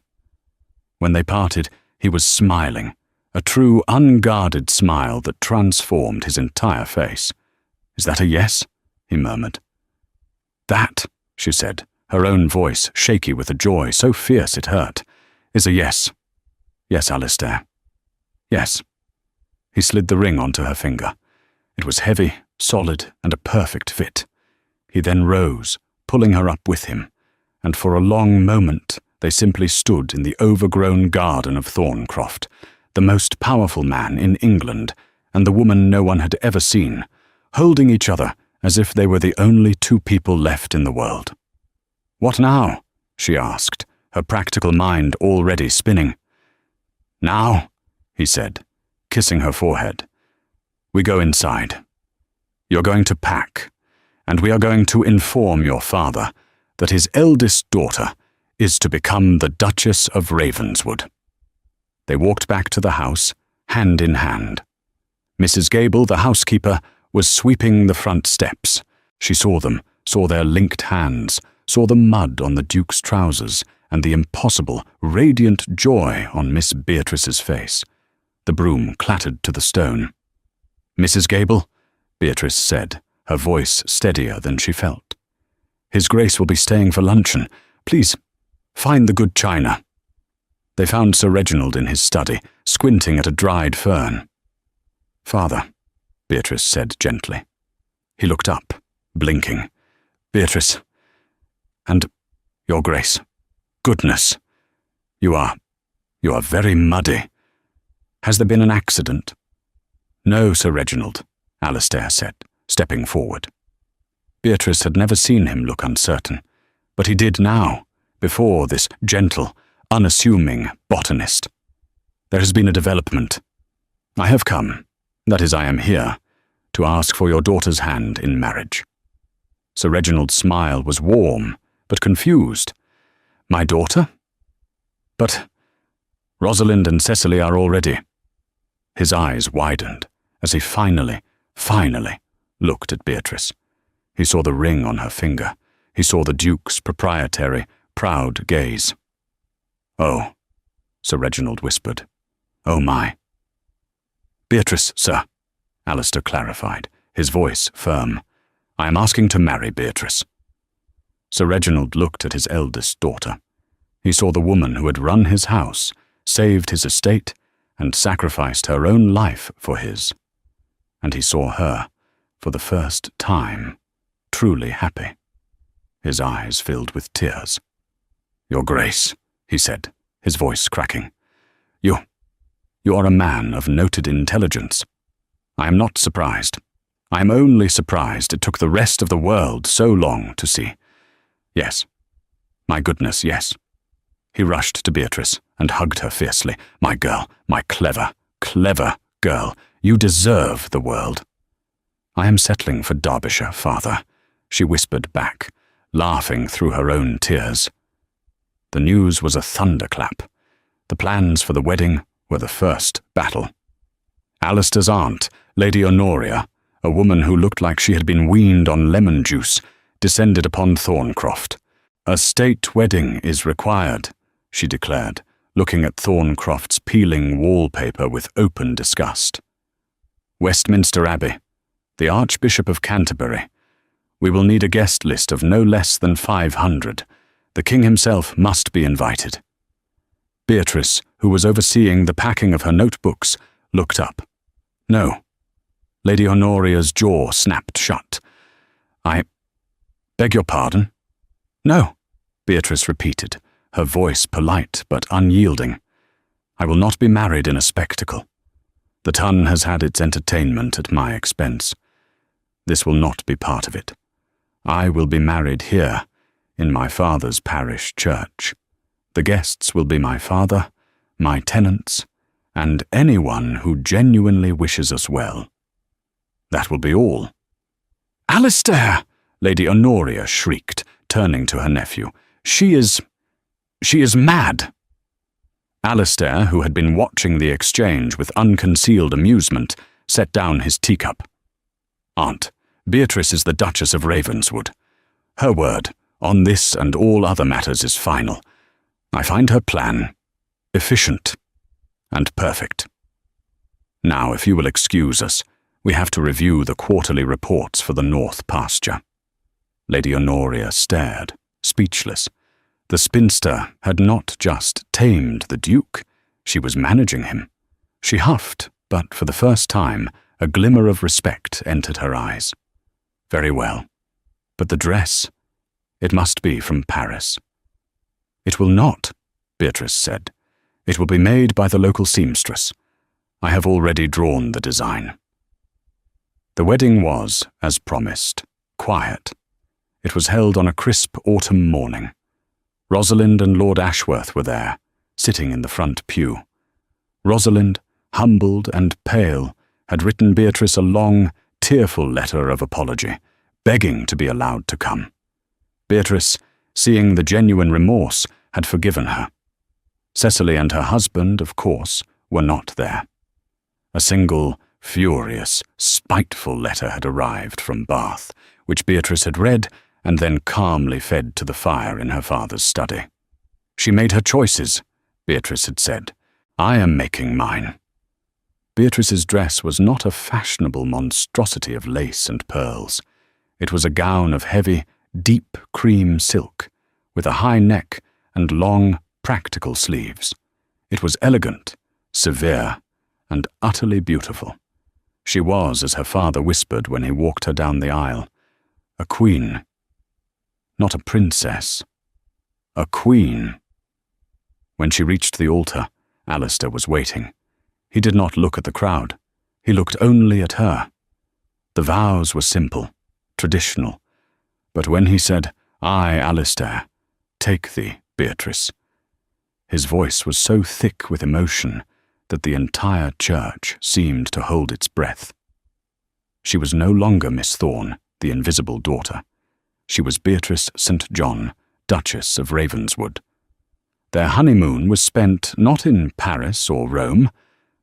When they parted, he was smiling, a true, unguarded smile that transformed his entire face. "Is that a yes?" he murmured. "That," she said, her own voice shaky with a joy so fierce it hurt, "is a yes. Yes, Alistair. Yes." He slid the ring onto her finger. It was heavy, solid, and a perfect fit. He then rose, pulling her up with him, and for a long moment they simply stood in the overgrown garden of Thorncroft, the most powerful man in England and the woman no one had ever seen, holding each other as if they were the only two people left in the world. "What now?" she asked, her practical mind already spinning. "Now," he said, kissing her forehead, "we go inside. You're going to pack, and we are going to inform your father that his eldest daughter is to become the Duchess of Ravenswood." They walked back to the house, hand in hand. Mrs. Gable, the housekeeper, was sweeping the front steps. She saw them, saw their linked hands, saw the mud on the Duke's trousers, and the impossible, radiant joy on Miss Beatrice's face. The broom clattered to the stone. "Mrs. Gable," Beatrice said, her voice steadier than she felt. "His Grace will be staying for luncheon. Please, find the good china." They found Sir Reginald in his study, squinting at a dried fern. "Father," Beatrice said gently. He looked up, blinking. "Beatrice, and your Grace, goodness, you are very muddy. Has there been an accident?" "No, Sir Reginald," Alistair said, stepping forward. Beatrice had never seen him look uncertain, but he did now, before this gentle, unassuming botanist. "There has been a development. I have come, that is, I am here, to ask for your daughter's hand in marriage." Sir Reginald's smile was warm, but confused. "My daughter? But Rosalind and Cecily are already—" His eyes widened as he finally looked at Beatrice. He saw the ring on her finger. He saw the Duke's proprietary, proud gaze. "Oh," Sir Reginald whispered. "Oh my." "Beatrice, sir," Alistair clarified, his voice firm. "I am asking to marry Beatrice." Sir Reginald looked at his eldest daughter. He saw the woman who had run his house, saved his estate, and sacrificed her own life for his. And he saw her, for the first time, truly happy. His eyes filled with tears. "Your Grace," he said, his voice cracking. You are a man of noted intelligence. I am not surprised. I am only surprised it took the rest of the world so long to see. Yes. My goodness, yes." He rushed to Beatrice and hugged her fiercely. "My girl, my clever, clever girl, you deserve the world." "I am settling for Derbyshire, father," she whispered back, laughing through her own tears. The news was a thunderclap. The plans for the wedding were the first battle. Alistair's aunt, Lady Honoria, a woman who looked like she had been weaned on lemon juice, descended upon Thorncroft. "A state wedding is required," she declared, looking at Thorncroft's peeling wallpaper with open disgust. "Westminster Abbey, the Archbishop of Canterbury. We will need a guest list of no less than 500. The king himself must be invited." Beatrice, who was overseeing the packing of her notebooks, looked up. "No." Lady Honoria's jaw snapped shut. "I beg your pardon?" "No," Beatrice repeated, her voice polite but unyielding. "I will not be married in a spectacle. The Tun has had its entertainment at my expense. This will not be part of it. I will be married here, in my father's parish church. The guests will be my father, my tenants, and anyone who genuinely wishes us well. That will be all." "Alistair!" Lady Honoria shrieked, turning to her nephew. She is mad." Alistair, who had been watching the exchange with unconcealed amusement, set down his teacup. "Aunt, Beatrice is the Duchess of Ravenswood. Her word on this and all other matters is final. I find her plan efficient and perfect. Now, if you will excuse us, we have to review the quarterly reports for the North Pasture." Lady Honoria stared, speechless. The spinster had not just tamed the Duke, she was managing him. She huffed, but for the first time, a glimmer of respect entered her eyes. "Very well. But the dress, it must be from Paris." "It will not," Beatrice said. "It will be made by the local seamstress. I have already drawn the design." The wedding was, as promised, quiet. It was held on a crisp autumn morning. Rosalind and Lord Ashworth were there, sitting in the front pew. Rosalind, humbled and pale, had written Beatrice a long, tearful letter of apology, begging to be allowed to come. Beatrice, seeing the genuine remorse, had forgiven her. Cecily and her husband, of course, were not there. A single, furious, spiteful letter had arrived from Bath, which Beatrice had read and then calmly fed to the fire in her father's study. "She made her choices," Beatrice had said. "I am making mine." Beatrice's dress was not a fashionable monstrosity of lace and pearls. It was a gown of heavy, deep cream silk, with a high neck and long, practical sleeves. It was elegant, severe, and utterly beautiful. She was, as her father whispered when he walked her down the aisle, a queen. Not a princess. A queen. When she reached the altar, Alistair was waiting. He did not look at the crowd. He looked only at her. The vows were simple, traditional. But when he said, "I, Alistair, take thee, Beatrice," his voice was so thick with emotion that the entire church seemed to hold its breath. She was no longer Miss Thorne, the invisible daughter. She was Beatrice St. John, Duchess of Ravenswood. Their honeymoon was spent not in Paris or Rome,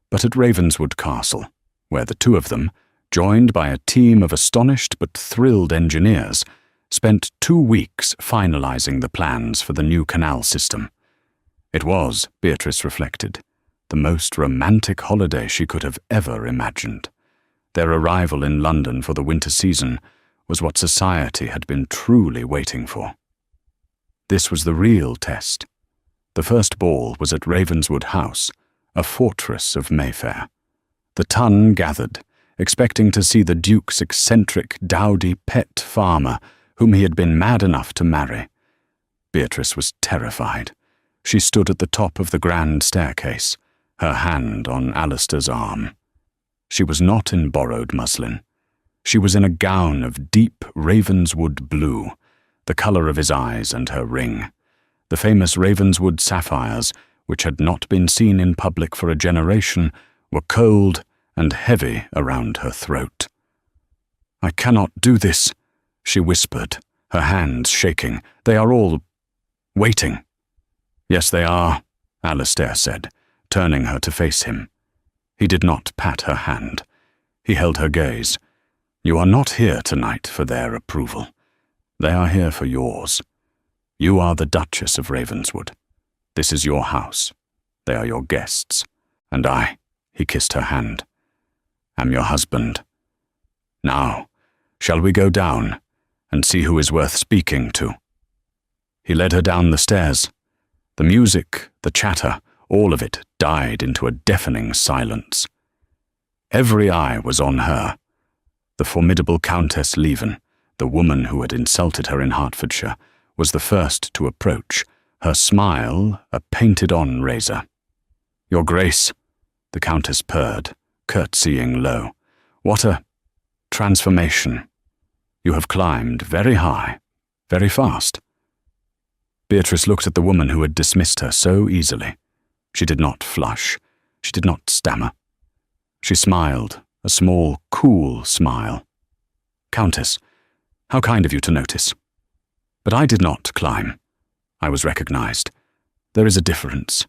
but at Ravenswood Castle, where the two of them, joined by a team of astonished but thrilled engineers, spent 2 weeks finalizing the plans for the new canal system. It was, Beatrice reflected, the most romantic holiday she could have ever imagined. Their arrival in London for the winter season was what society had been truly waiting for. This was the real test. The first ball was at Ravenswood House, a fortress of Mayfair. The Tun gathered, expecting to see the Duke's eccentric, dowdy pet farmer, whom he had been mad enough to marry. Beatrice was terrified. She stood at the top of the grand staircase, her hand on Alistair's arm. She was not in borrowed muslin. She was in a gown of deep Ravenswood blue, the colour of his eyes and her ring. The famous Ravenswood sapphires, which had not been seen in public for a generation, were cold and heavy around her throat. "I cannot do this," she whispered, her hands shaking. "They are all waiting." "Yes, they are," Alistair said, turning her to face him. He did not pat her hand. He held her gaze. "You are not here tonight for their approval. They are here for yours. You are the Duchess of Ravenswood. This is your house. They are your guests. And I," he kissed her hand, "am your husband. Now, shall we go down and see who is worth speaking to?" He led her down the stairs. The music, the chatter, all of it died into a deafening silence. Every eye was on her. The formidable Countess Leven, the woman who had insulted her in Hertfordshire, was the first to approach, her smile a painted-on razor. "Your Grace," the Countess purred, curtsying low. "What a transformation. You have climbed very high, very fast." Beatrice looked at the woman who had dismissed her so easily. She did not flush. She did not stammer. She smiled, a small, cool smile. "Countess, how kind of you to notice. But I did not climb. I was recognized. There is a difference."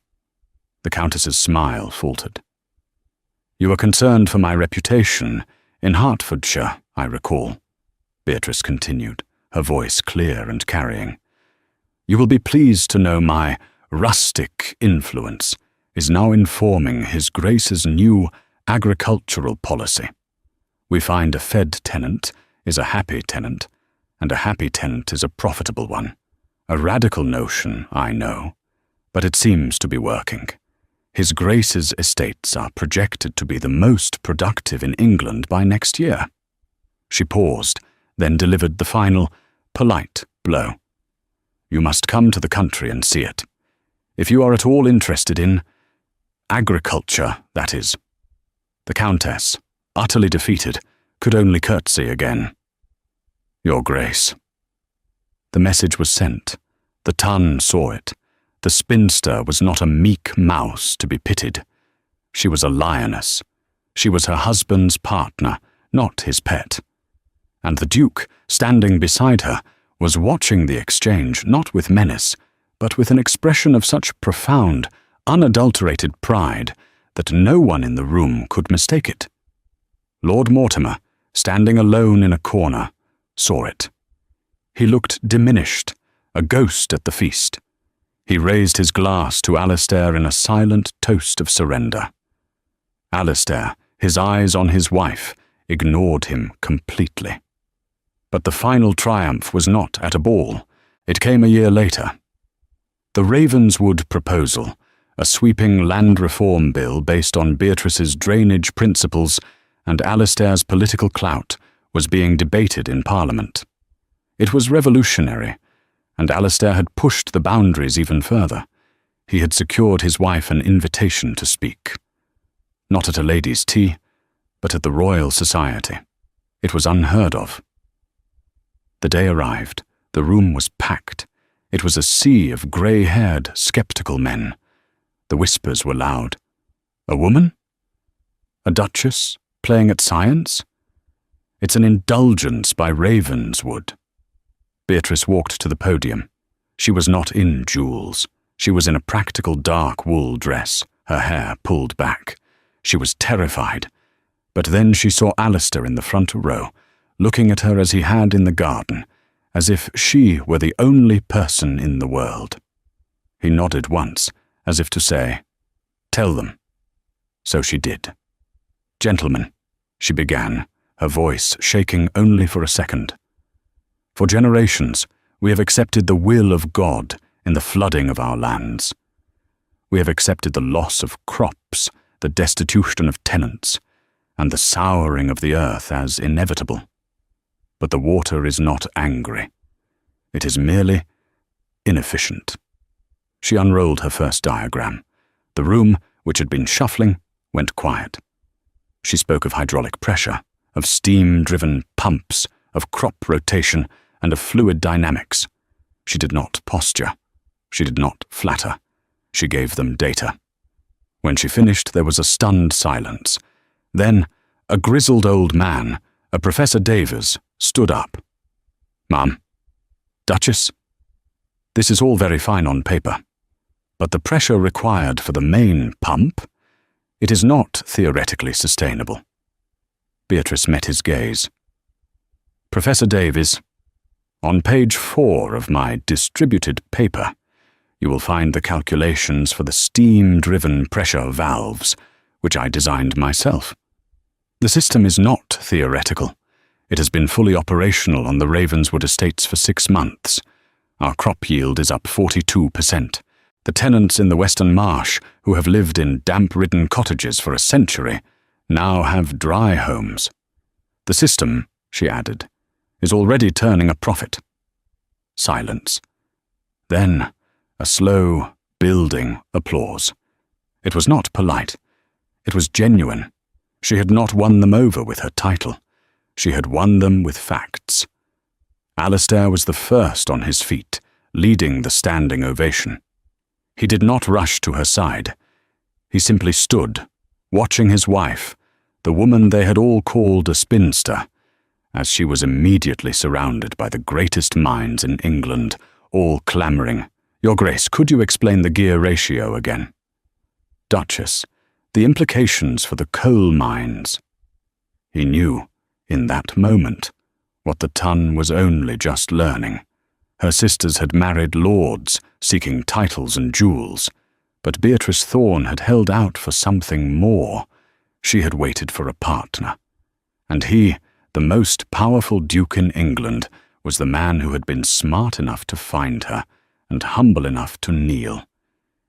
The Countess's smile faltered. "You are concerned for my reputation in Hertfordshire, I recall," Beatrice continued, her voice clear and carrying. "You will be pleased to know my rustic influence is now informing His Grace's new agricultural policy. We find a fed tenant is a happy tenant, and a happy tenant is a profitable one. A radical notion, I know, but it seems to be working. His Grace's estates are projected to be the most productive in England by next year." She paused, then delivered the final, polite blow. "You must come to the country and see it. If you are at all interested in agriculture, that is." The Countess, utterly defeated, could only curtsy again. "Your Grace." The message was sent. The Tun saw it. The spinster was not a meek mouse to be pitied. She was a lioness. She was her husband's partner, not his pet. And the Duke, standing beside her, was watching the exchange not with menace, but with an expression of such profound, unadulterated pride that no one in the room could mistake it. Lord Mortimer, standing alone in a corner, saw it. He looked diminished, a ghost at the feast. He raised his glass to Alistair in a silent toast of surrender. Alistair, his eyes on his wife, ignored him completely. But the final triumph was not at a ball. It came a year later. The Ravenswood proposal, a sweeping land reform bill based on Beatrice's drainage principles and Alistair's political clout, was being debated in Parliament. It was revolutionary, and Alistair had pushed the boundaries even further. He had secured his wife an invitation to speak. Not at a ladies' tea, but at the Royal Society. It was unheard of. The day arrived. The room was packed. It was a sea of grey-haired, sceptical men. The whispers were loud. A woman? A duchess playing at science? It's an indulgence by Ravenswood. Beatrice walked to the podium. She was not in jewels. She was in a practical dark wool dress, her hair pulled back. She was terrified. But then she saw Alistair in the front row, looking at her as he had in the garden, as if she were the only person in the world. He nodded once, as if to say, "Tell them." So she did. "Gentlemen," she began, her voice shaking only for a second. "For generations, we have accepted the will of God in the flooding of our lands. We have accepted the loss of crops, the destitution of tenants, and the souring of the earth as inevitable. But the water is not angry. It is merely inefficient." She unrolled her first diagram. The room, which had been shuffling, went quiet. She spoke of hydraulic pressure, of steam-driven pumps, of crop rotation, and of fluid dynamics. She did not posture. She did not flatter. She gave them data. When she finished, there was a stunned silence. Then, a grizzled old man, a Professor Davers, stood up. "Ma'am," Duchess, this is all very fine on paper, but the pressure required for the main pump, it is not theoretically sustainable. Beatrice met his gaze. Professor Davies, on page 4 of my distributed paper, you will find the calculations for the steam-driven pressure valves, which I designed myself. The system is not theoretical. It has been fully operational on the Ravenswood estates for 6 months. Our crop yield is up 42%. The tenants in the Western Marsh, who have lived in damp-ridden cottages for a century, now have dry homes. The system, she added, is already turning a profit. Silence. Then, a slow, building applause. It was not polite. It was genuine. She had not won them over with her title. She had won them with facts. Alistair was the first on his feet, leading the standing ovation. He did not rush to her side. He simply stood, watching his wife, the woman they had all called a spinster, as she was immediately surrounded by the greatest minds in England, all clamouring, "Your Grace, could you explain the gear ratio again?" "Duchess, the implications for the coal mines." He knew, in that moment, what the ton was only just learning. Her sisters had married lords, seeking titles and jewels, but Beatrice Thorne had held out for something more. She had waited for a partner. And he, the most powerful duke in England, was the man who had been smart enough to find her and humble enough to kneel.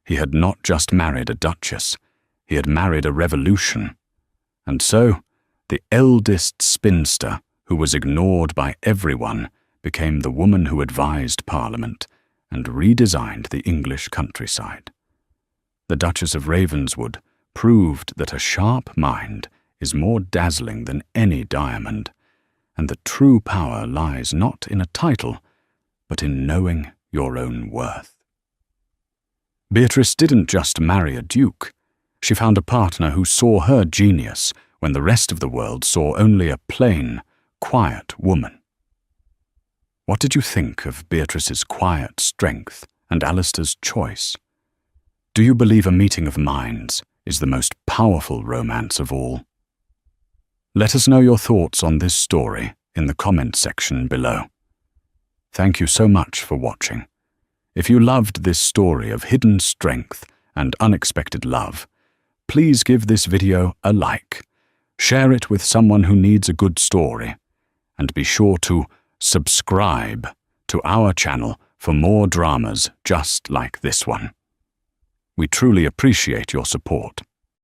He had not just married a duchess, he had married a revolution. And so, the eldest spinster, who was ignored by everyone, became the woman who advised Parliament and redesigned the English countryside. The Duchess of Ravenswood proved that a sharp mind is more dazzling than any diamond, and the true power lies not in a title, but in knowing your own worth. Beatrice didn't just marry a duke. She found a partner who saw her genius when the rest of the world saw only a plain, quiet woman. What did you think of Beatrice's quiet strength and Alistair's choice? Do you believe a meeting of minds is the most powerful romance of all? Let us know your thoughts on this story in the comment section below. Thank you so much for watching. If you loved this story of hidden strength and unexpected love, please give this video a like, share it with someone who needs a good story, and be sure to subscribe to our channel for more dramas just like this one. We truly appreciate your support.